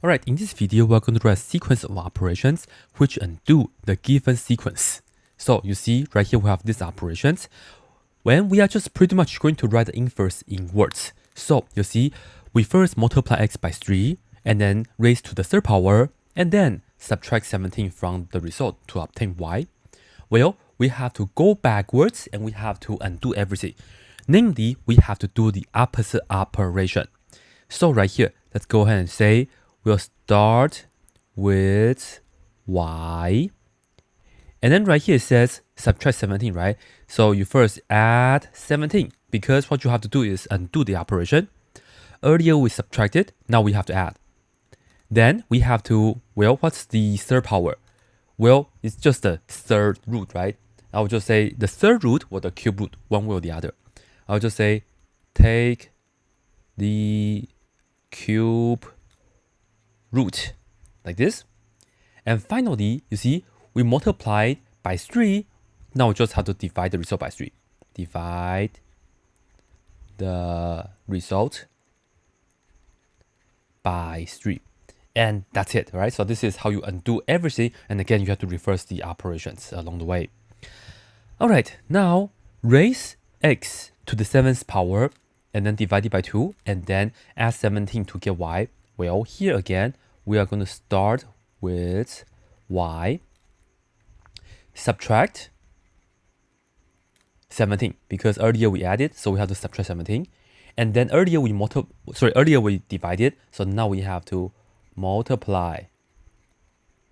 Alright, in this video, we're going to write a sequence of operations which undo the given sequence. So you see, right here we have these operations. When we are just pretty much going to write the inverse in words. So you see, we first multiply x by 3, and then raise to the third power, and then subtract 17 from the result to obtain y. Well, we have to go backwards and we have to undo everything. Namely, we have to do the opposite operation. So right here, let's go ahead and say, we'll start with y. And then right here it says subtract 17, right? So you first add 17 because what you have to do is undo the operation. Earlier we subtracted, now we have to add. Then we have to, well, what's the third power? Well, it's just the third root, right? I'll just say the third root or the cube root, one way or the other. I'll just say take the cube root like this. And finally, you see, we multiplied by 3. Now we just have to divide the result by 3. Divide the result by 3. And that's it, right? So this is how you undo everything. And again, you have to reverse the operations along the way. All right, now raise x to the 7th power and then divide it by 2 and then add 17 to get y. Well, here again, we are going to start with y, subtract 17 because earlier we added, so we have to subtract 17. And then earlier we divided, so now we have to multiply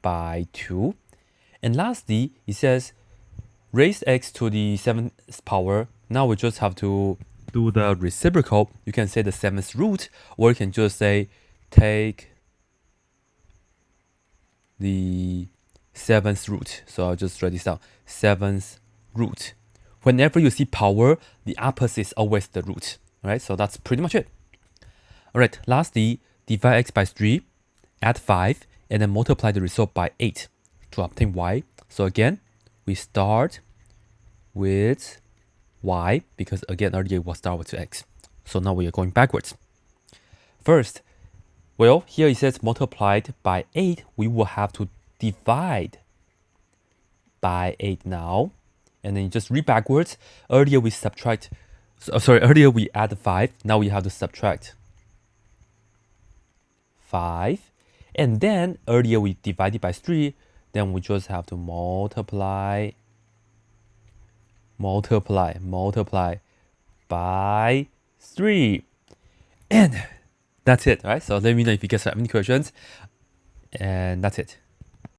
by 2. And lastly, it says raise x to the 7th power. Now we just have to do the reciprocal. You can say the 7th root, or you can just say take the 7th root. So I'll just write this down. 7th root. Whenever you see power, the opposite is always the root. Alright, so that's pretty much it. Alright, lastly, divide x by 3, add 5, and then multiply the result by 8 to obtain y. So again, we start with y, because again, earlier we'll start with x. So now we are going backwards. First, well, here it says multiplied by 8, we will have to divide by 8 now. And then you just read backwards. Earlier we earlier we add 5, now we have to subtract 5. And then earlier we divided by 3, then we just have to multiply by 3. And that's it, right? So let me know if you guys have any questions. And that's it.